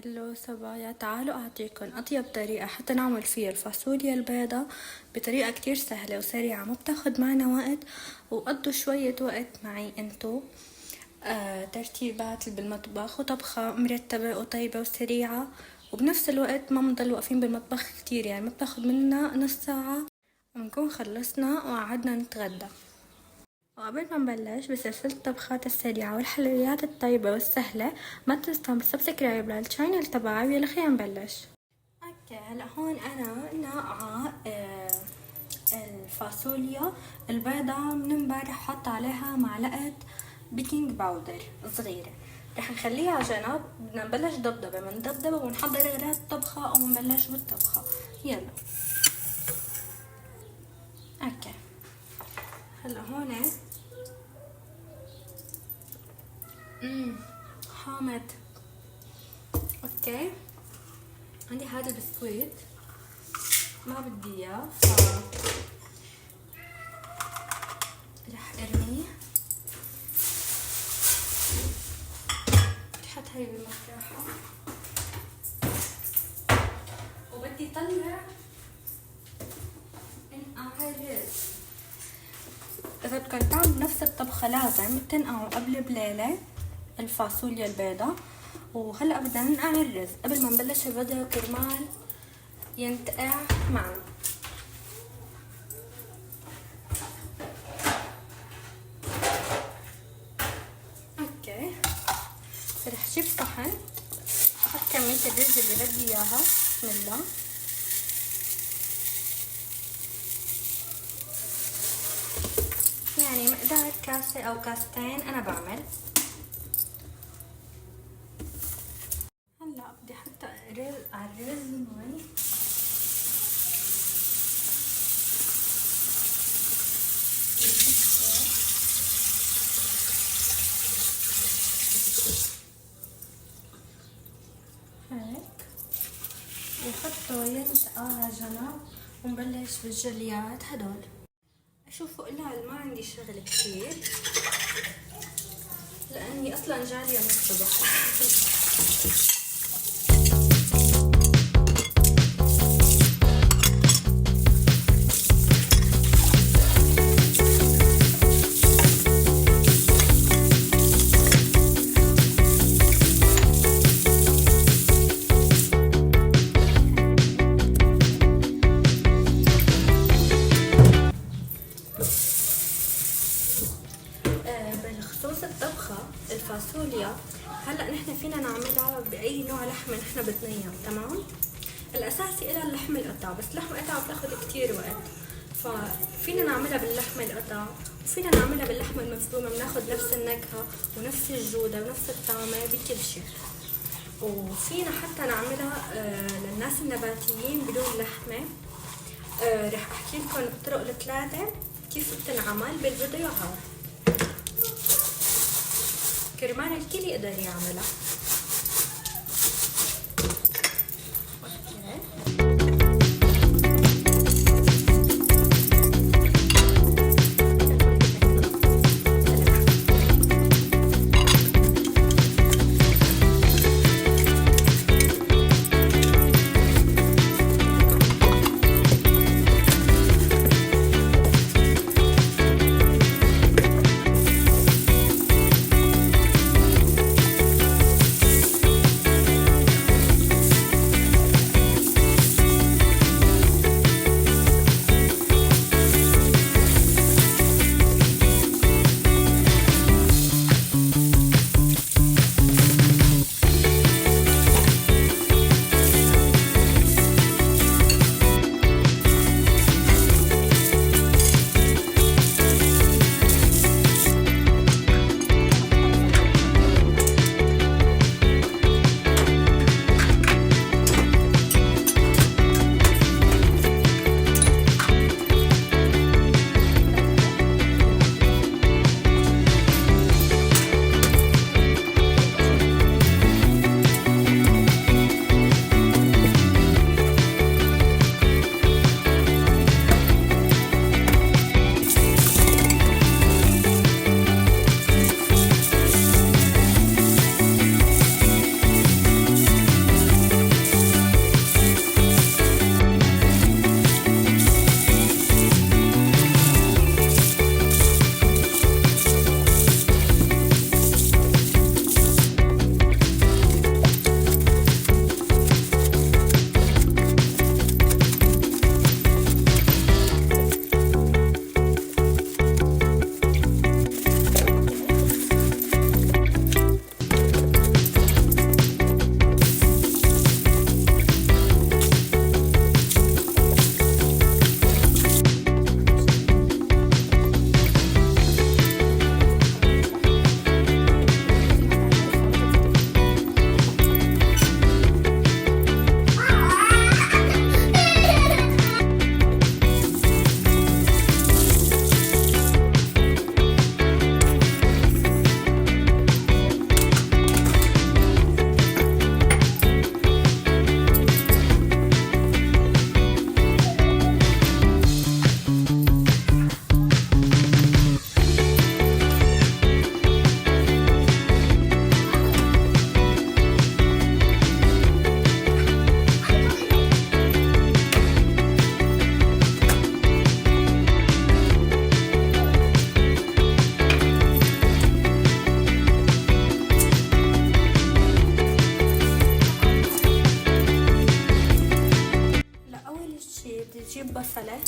هلو صبايا، تعالوا أعطيكم أطيب طريقة حتى نعمل فيها الفاصوليا البيضة بطريقة كتير سهلة وسريعة، ما بتاخد معنا وقت. وقضوا شوية وقت معي انتو. ترتيبات بالمطبخ وطبخة مرتبة وطيبة وسريعة، وبنفس الوقت ما بنضل واقفين بالمطبخ كتير، يعني ما بتاخد منا نص ساعة ونكون خلصنا وقعدنا نتغدى. وقبل ما نبلش بسلسلة الطبخات السريعة والحلويات الطيبة والسهلة، ما تنسوا بالسبسكرايب للشانل تبعي ويلا خلينا نبلش. اوكي، هلا هون انا ناقعة الفاصوليا البيضة من امبارح، حط عليها معلقة بيكنج باودر صغيرة. رح نخليها على جنب، بدنا نبلش دبدبة، من دبدبة ونحضر غراض الطبخة او نبلش بالطبخة. يلا اوكي. هلا هون حامض. اوكي، عندي هذا البسكويت ما بدي اياه، رح ارميه. رح احط هاي بالمساحة وبدي طلع انقع الرز. اذا بدكم تعملوا نفس الطبخة لازم تنقعوا قبل بليلة الفاصوليا البيضة. وهلا بدنا ننقع الرز قبل ما نبلش الفيديو كرمال ينتقع معنا. اوكي، رح اجيب صحن احط كمية الرز اللي بدي اياها. بسم الله. يعني مقدار كاسة او كاستين انا بعمل. هلا بدي احط على الرز مي. هيك وحطه ينتقع على جنب ونبلش بالجليات هدول. شوفوا قلال ما عندي شغل كتير لاني اصلا جالية من الصبح. بخصوص الطبخة الفاصوليا، هلا نحن فينا نعملها باي نوع لحمة نحن بدنا، تمام. الاساسي الها اللحم القطع، بس اللحم القطع بتاخد كتير وقت، ففينا نعملها باللحم القطع وفينا نعملها باللحمة المفرومة، بناخد نفس النكهة ونفس الجودة ونفس الطعمة بكل شيء. وفينا حتى نعملها للناس النباتيين بدون لحمة. رح احكي لكم الطرق الثلاثة كيف بتنعمل بالفيديو هذا كرمال الكل يقدر يعملها. البصلة.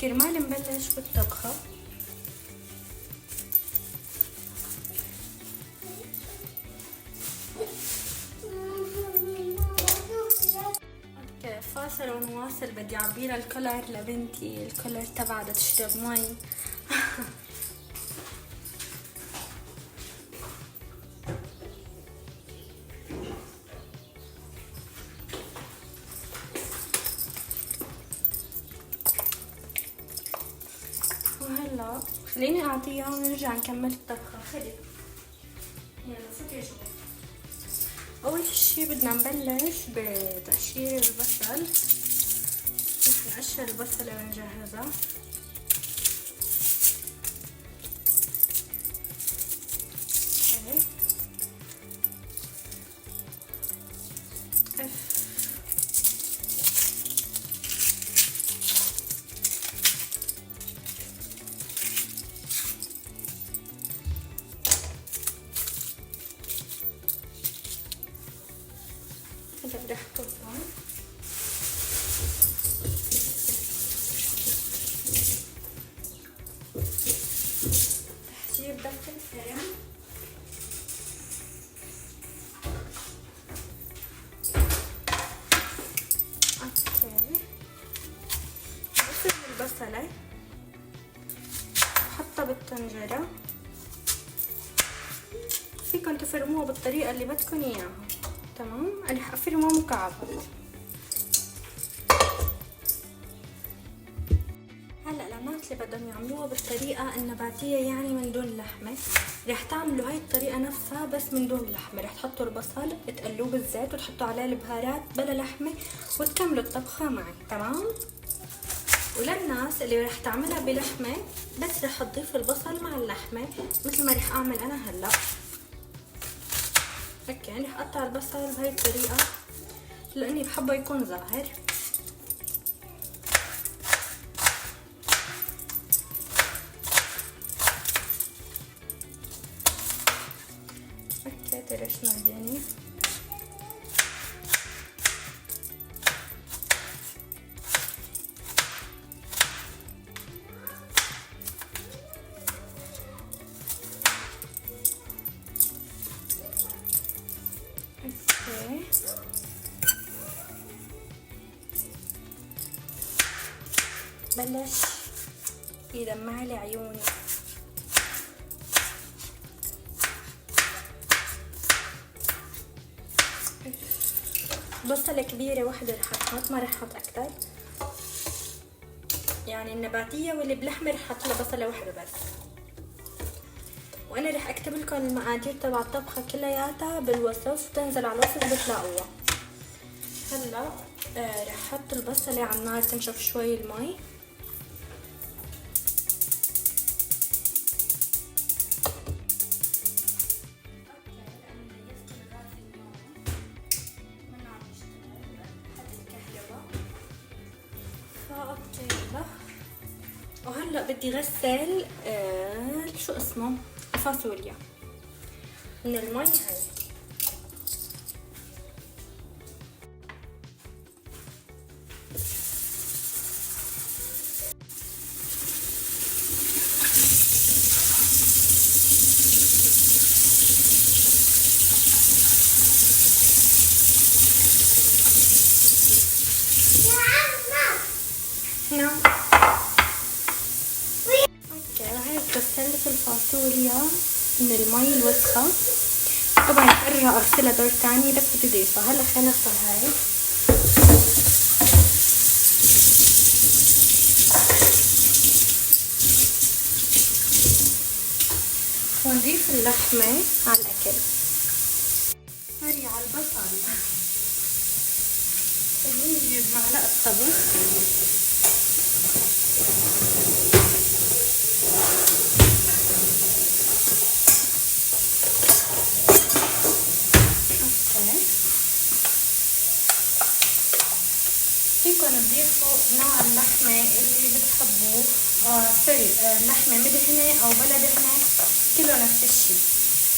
كرمال نبلش بالطبخة فاصل ونواصل. بدي اعبيلها الكولر لبنتي، الكولر تبعها بدها تشرب مي. وهلا خليني اعطيها ونرجع نكمل الطبخة. خلي يلا فوتي شوي. اول شي بدنا نبلش بتقشير البصل. رح نقشر البصلة ونجهزها. هلا بدي احطه هون. رح اجيب دفة فرن. اوكي بفرم البصلة بحطها بالطنجرة. فيكن تفرموها بالطريقة اللي بدكن اياها. تمام. انا رح افرمها مكعبات. هلا للناس اللي بدهم يعملوها بالطريقه النباتيه يعني من دون لحمه، رح تعملوا هاي الطريقه نفسها بس من دون لحمه. رح تحطوا البصل تقلوه بالزيت وتحطوا عليه البهارات بلا لحمه وتكملوا الطبخه معي. تمام. وللناس اللي رح تعملها بلحمه بس رح تضيف البصل مع اللحمه مثل ما رح اعمل انا هلا. اوكي رح اقطع البصل بهاي الطريقة لاني بحبه يكون ظاهر. اوكي ترشنا الدنيا. اوكي بلش يدمع لي عيوني. بصلة كبيرة واحدة رح احط، ما رح احط اكتر. يعني النباتية واللي بلحمة رح احط لها بصلة واحدة بس. وانا رح اكتب لكم المقادير تبع الطبخة كلياتها بالوصف، تنزل على الوصف بتلاقوها. هلا رح احط البصلة على النار تنشف شوي المي. وهلا بدي غسل شو اسمه الفاصوليا من المي هاي. نعم. غسلت الفاصوليا من المي الوسخة. طبعا ارجع اغسلها دور تاني بس بدي اضيفها. هلا خلينا نغسل هاي. ونضيف اللحمة على الاكل. هري على البصل. نجيب معلقة طبخ. فيكن تضيفوا نوع اللحمة اللي بتحبوه. سوري، لحمة مدهنة أو بلا دهنة كله نفس الشي.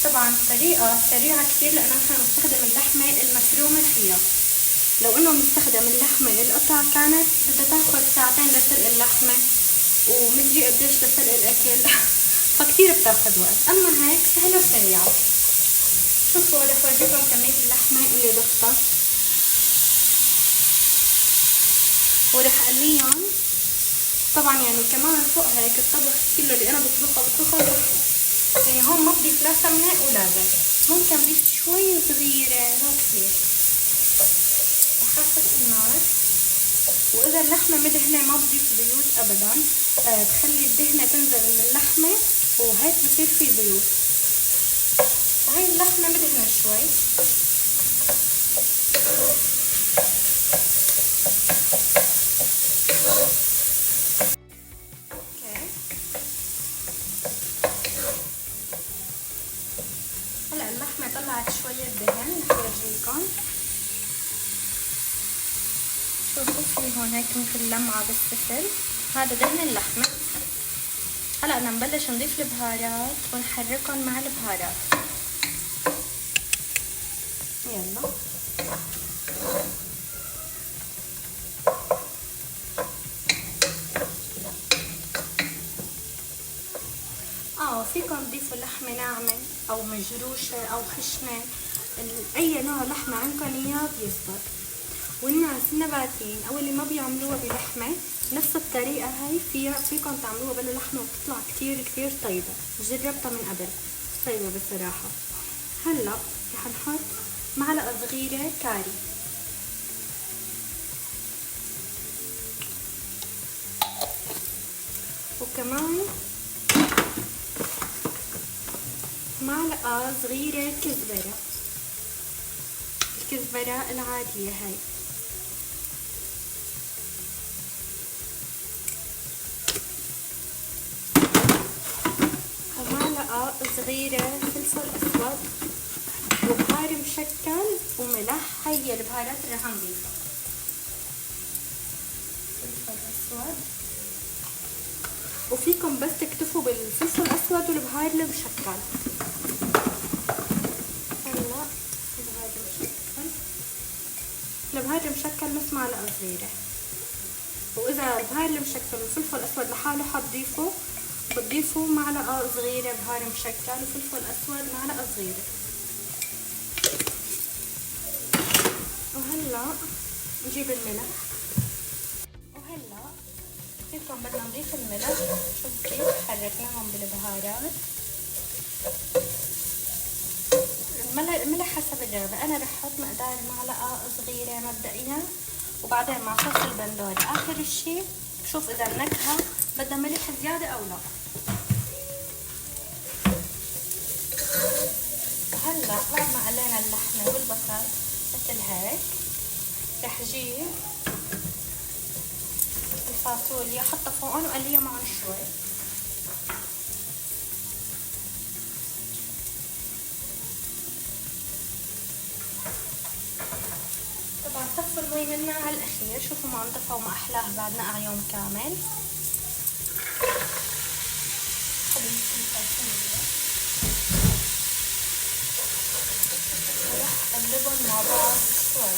طبعا طريقة سريعة كتير لأنه نحن بنستخدم اللحمة المفرومة فيها. لو إنه بنستخدم اللحمة القطع كانت بدها تاخد ساعتين لسلق اللحمة، ومدري قديش لسلق الأكل فكتير بتاخد وقت. أما هيك سهلة وسريعة. شوفوا رح أورجيكم كمية اللحمة اللي ضفتها، ورح أقليهم. طبعا يعني كمان فوق هيك الطبخ كله اللي أنا بطبخه يعني هون ما بضيف لا سمنة ولا زيت، ممكن بضيف شوي صغيرة لا كثير، وحفظ النار. وإذا اللحمة مدهنة ما بضيف زيوت أبدا، بخلي الدهنة تنزل من اللحمة وهيك بصير في زيوت. هاي اللحمة مدهنة شوي. اوكي، هلا اللحمة طلعت شوية دهن، رح اورجيكم. شوفوا في هون هيك مثل لمعة بالسفل، هذا دهن اللحمة. هلا بدنا نبلش نضيف البهارات ونحركهم مع البهارات. يلا فيكم تضيفوا لحمة ناعمة او مجروشة او خشنة، اي نوع لحمة عندكم اياه بيزبط. والناس النباتيين او اللي ما بيعملوها بلحمة نفس الطريقة هاي فيكم تعملوها بلا لحمة وبتطلع كتير كتير طيبة. جربتها من قبل، طيبة بصراحة. هلا رح نحط معلقة صغيرة كاري، وكمان معلقة صغيرة كزبرة، الكزبرة العادية هاي. ومعلقة صغيرة فلفل أسود، وبهار مشكل، وملح. هي البهارات اللي رح نضيفها. فلفل أسود، وفيكم بس تكتفوا بالفلفل الأسود والبهار المشكل. هلا البهار المشكل نص معلقة صغيرة. وإذا البهار المشكل والفلفل الأسود لحاله حتضيفوا، بتضيفوا معلقة صغيرة بهار مشكل وفلفل أسود معلقة صغيرة. وهلا نجيب الملح. وهلا فيكم بدنا نضيف الملح. شوفوا كيف حركناهم بالبهارات. الملح حسب الرغبة، أنا رح أحط مقدار معلقة صغيرة مبدئيا، وبعدين مع صوص البندورة آخر الشي بشوف إذا النكهة بدها ملح زيادة أو لا. هلا بعد ما قلينا اللحمة والبصل مثل هيك، رح جيب الفاصوليا حطها فوقهم وقليها معهم شوي. طبعا صفوا المي منها على الأخير. شوفوا ما انطفى وما أحلاه بعد نقع يوم كامل. ورح اقلبهم مع بعض شوي.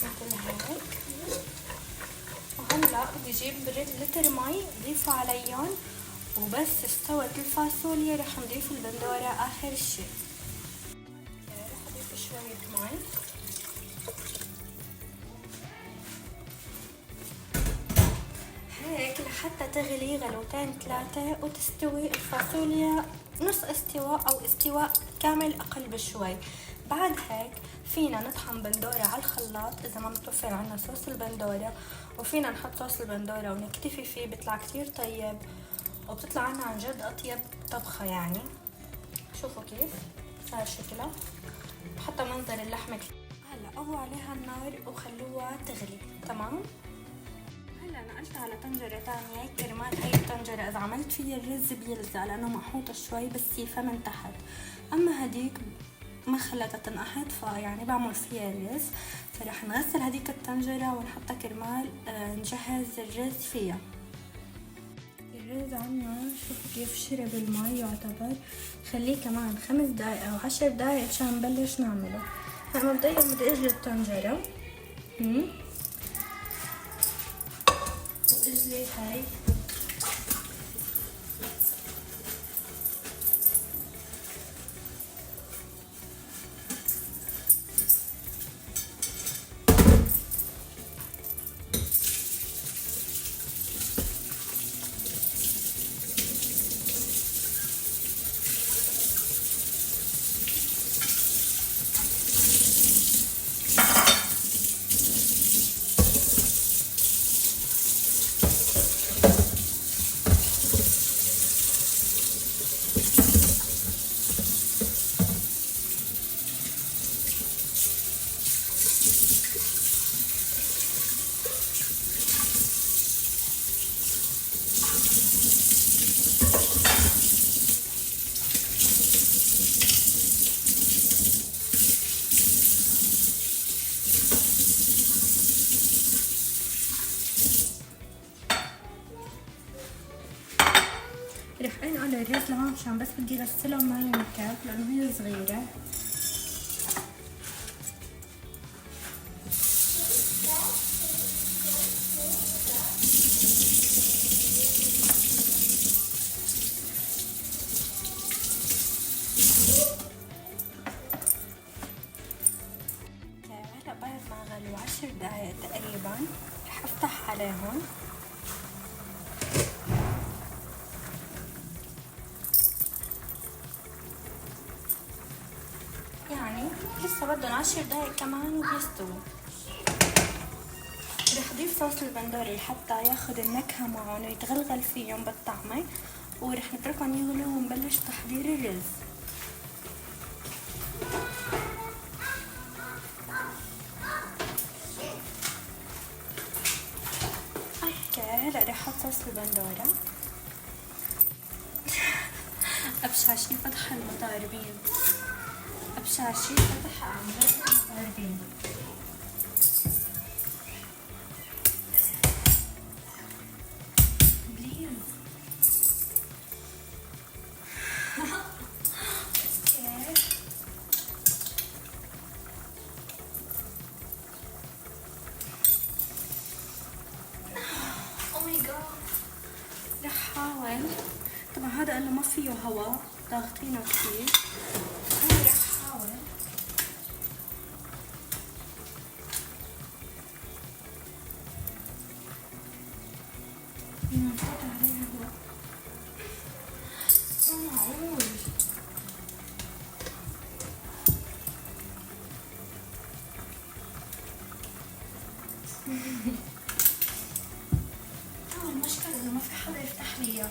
مثل هيك. وهلا بدي اجيب لتر مي ضيفه عليهم، وبس استوت الفاصوليا رح نضيف البندورة اخر شي. رح اضيف شوية مي. هيك لحتى تغلي غلوتين ثلاثة وتستوي الفاصوليا نص استواء او استواء كامل اقل بشوي. بعد هيك فينا نطحن بندورة على الخلاط اذا ما متوفر عنا صوص البندورة، وفينا نحط صوص البندورة ونكتفي فيه، بيطلع كتير طيب وبتطلع عنا عن جد اطيب طبخة يعني. شوفوا كيف صار شكلها، حتى منظر اللحمة. هلا هلا قووا عليها النار وخلوها تغلي. تمام. هلا نقلت على طنجرة تانية. كرمال هاي الطنجرة اذا عملت فيها الرز بيلزق لانه محوطة شوي بالسيفة من تحت، اما هديك ما خلتها تنقحط فيعني بعمل فيها الرز. فرح نغسل هديك الطنجرة ونحطها كرمال نجهز الرز فيها. الرز عنا شوفوا كيف شرب المي يعتبر. خليه كمان 5 دقايق او 10 دقايق عشان نبلش نعمله. هلا مبدئيا بدي اجلي الطنجرة واجلي هاي رح انقل الرز لهون عشان بس بدي غسلها ما ينكب لانه هي صغيرة. هلا بعد ما غلوا 10 دقايق تقريبا رح افتح عليهم. يعني لسه بدهم 10 دقايق كمان وبيستووا. رح اضيف صوص البندوري حتى ياخد النكهة معهم ويتغلغل فيهم بالطعمة، ورح نتركهم يغلوا ونبلش تحضير الرز. اوكي هلا رح احط صوص البندورة. ابشاشي فتح المطاربين، ابشاشي فتح عن جد المطاربين. رح حاول طبعا هذا اللي ما فيه هواء ضاغطينه كثير. انا رح حاول نحط عليها هواء. معقول المشكلة انه ما في حدا يفتح لي اياه.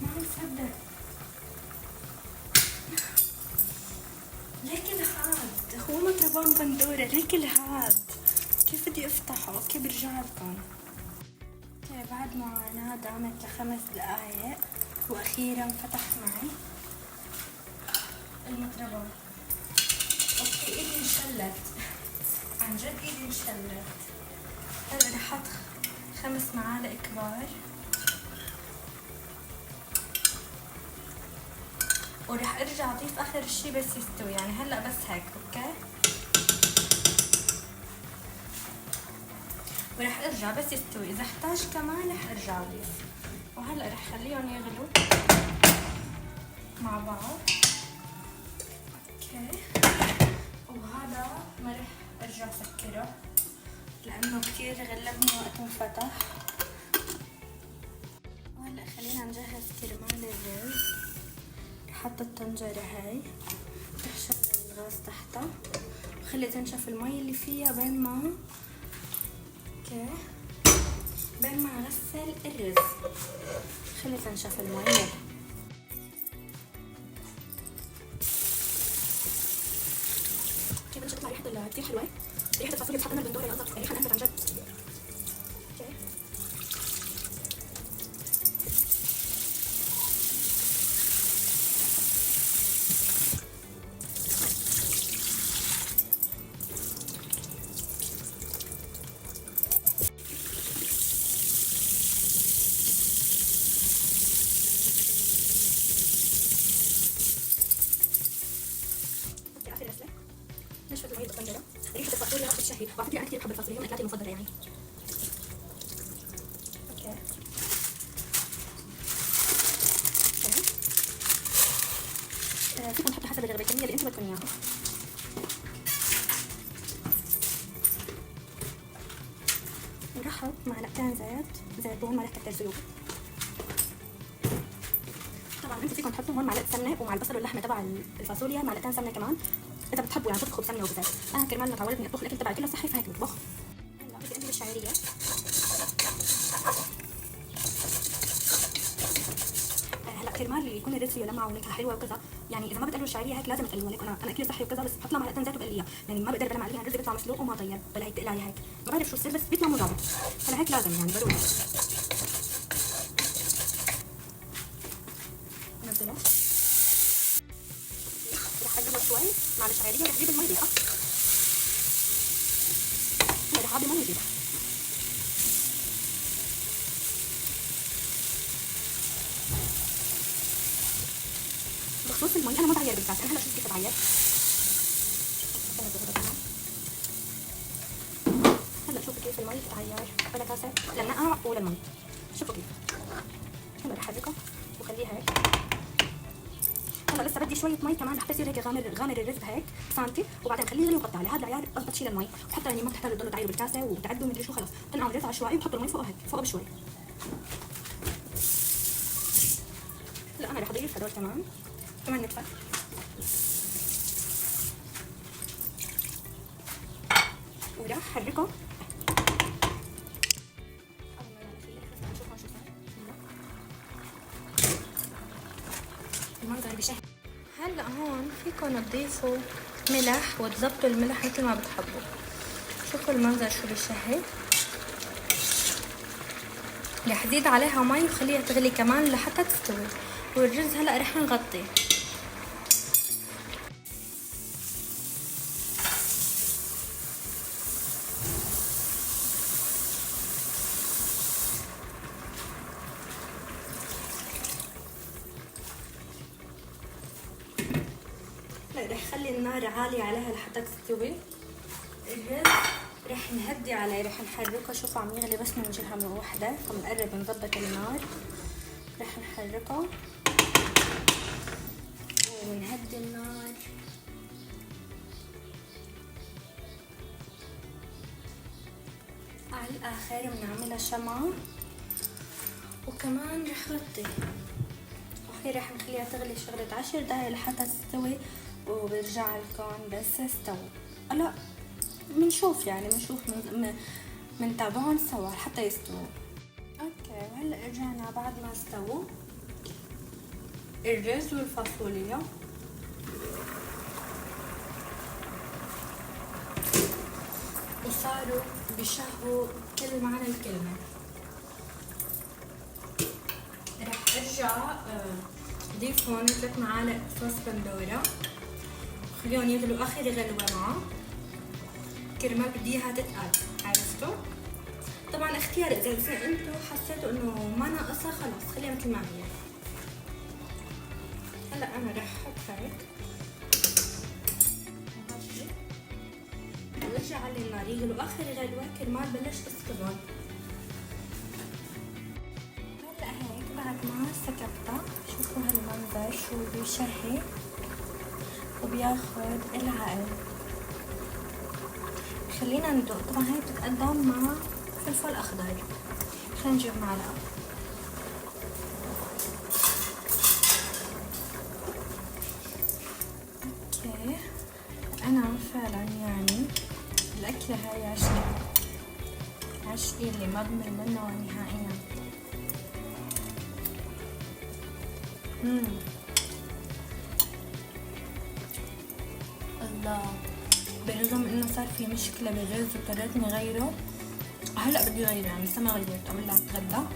ما مصدق ليه كل هاد؟ هو مطربان بندورة ليه كل هاد؟ كيف بدي افتحه؟ اوكي برجع لكم. اوكي بعد معاناة دامت ل5 دقايق واخيرا فتح معي المطربان. اوكي ايدي انشلت عن جد، ايدي انشلت. هلا رح احط 5 معالق كبار ورح ارجع اضيف اخر شي بس يستوي، يعني هلا بس هيك. اوكي ورح ارجع بس يستوي، اذا احتاج كمان رح ارجع اضيف. وهلا رح خليهم يغلوا مع بعض. اوكي وهذا ما رح ارجع اسكره لانه كتير غلبني وقت ما فتح. وهلا خلينا نجهز كرمال الرز. حط الطنجرة هاي، رح شغل الغاز تحتها وخلي تنشف المي اللي فيها بين ما نغسل الرز. خلي تنشف المي. ريحه كثير حلوه، ريحه الفاصوليا بتحط لنا البندوره يا الله، ريحه انت عن جد. اوكي اخر غسله نشفة المي بالطنجره. ريحه الفاصوليا بتشهي، وعلى فكره انا كثير بحب الفاصوليا، من اكلاتي المفضله يعني. اوكي فيكم تحطوا حسب الكميه اللي انتم بدكم اياها. نرحب معلقتين زيتون، ما رح كتر زيوت. طبعا انتم فيكم تحطوا هون معلقه سمنه، ومع البصل واللحمه تبع الفاصوليا معلقتين سمنه كمان اذا بتحبوا يعني تطبخوا بسمنه وبزيت. انا كرمال ما تعودت اني اطبخ الاكل تبعي كله صحي فهيك بطبخ. هلا بدي انزل الشعيريه. هلا كرمال يكون الرز فيه لمعه ونكهه حلوه وكذا، يعني اذا ما بتقلوا الشعيريه هيك لازم تقلوها. لك انا اكلي صحي وكذا، بس بحط لها معلقتين زيت وبقليها، يعني ما بقدر بلمع عليها الرز بيطلع مسلوق وما طيب، بلا هيك تقلعي هيك، ما بعرف شو السر بس بيطلع مو ظابط. هلا هيك لازم يعني ضروري نزله. رح اقلبه شوي مع الشعيريه، رح اجيب المي ضيقه. هلا رح اعبي مي ضيقه. بخصوص المي انا ما بعير بالكاسه، انا هلا شوف كيف بعير. هلا شوفوا كيف المي بتعير بلا كاسه للنقع وللمي، شوفوا كيف. هلا رح احركه وخليها هيك. هلا لسه بدي شويه مي كمان لحتى يصير هيك غامر الرز هيك سنتي، وبعدين خليه يغلي وغطي عليه. هذا العيار اضبط شيء للمي، وحتى يعني ما بتحتاجوا تضلوا تعيروا بالكاسه وتعدوا مدري شو، خلص تنقعوا الرز عشوائي وحطوا المي فوقه هيك فوقه بشوي. هلا انا رح اضيف هدول كمان نتفه. ورح احركه. المنظر بشهي. هلا هون فيكم تضيفوا ملح وتظبطوا الملح مثل ما بتحبوا. شوفوا المنظر شو بشهي. رح زيد عليها مي وخليها تغلي كمان لحتى تستوي، والرز هلا رح نغطيه. رح خلي النار عالية عليها لحتى تستوي. الرز رح نهدي عليه، رح نحركه. شوفوا عم يغلي بس من جهة من وحدة، عم نقرب نظبط النار. رح نحركه ونهدي النار. على الآخر بنعملها شمعة، وكمان رح غطي، وهي رح نخليها تغلي شغلة 10 دقايق لحتى تستوي، وبرجع لكم بس استووا. هلا بنشوف يعني بنتابعهم سوا حتى يستووا. اوكي وهلا رجعنا بعد ما استووا الرز والفاصوليا، وصاروا بيشهوا كل معنى الكلمة. رح ارجع ضيف هون 3 معالق صوص بندورة، خليهم يغلوا اخر غلوة معه كرمال بدي اياها تتقل. عرفتوا؟ طبعا اختيار، اذا انتوا حسيتوا انه ما ناقصها خلص خليها مثل ما هي. هلا انا رح احط هيك ورجع على النار يغلوا اخر غلوة كرمال بلش تستوي. هلا هيك بعد ما سكبتها شوفوا هالمنظر شو بيشهي وبياخد العقل. خلينا ندوق. طبعا هاي بتتقدم مع فلفل اخضر. خلينا نجيب معلقة. اوكي انا فعلا يعني الاكلة هاي عشقي اللي ما بمل منه نهائيا. الله برغم انه صار في مشكلة بالرز واضطريت اني غيره. هلا بدي غيره يعني لسه ما غيرته الا اتغدى.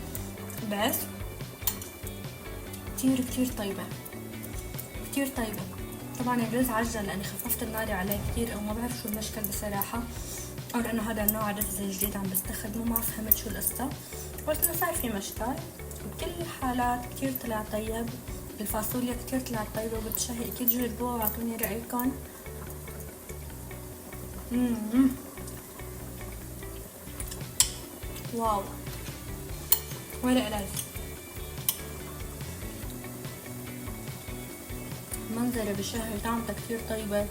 بس كتير طيبة، كتير طيبة. طبعا الرز عجل لاني خففت النار عليه كتير، او ما بعرف شو المشكل بصراحة، او لانه هذا النوع رز جديد عم بستخدمه، ما فهمت شو القصة، بس انه صار في مشكل. بكل الحالات كتير طلع طيب. الفاصوليا كتير طلعت طيبة وبتشهي، اكيد جربوها واعطوني رأيكم. واو، ولا قلال. منظرة بشهي، طعمتها كتير طيبة،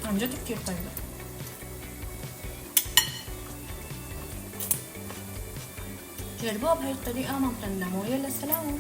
عن جد كتير طيبة. جربوها بهاي الطريقة ما بتندموا. يلا سلام.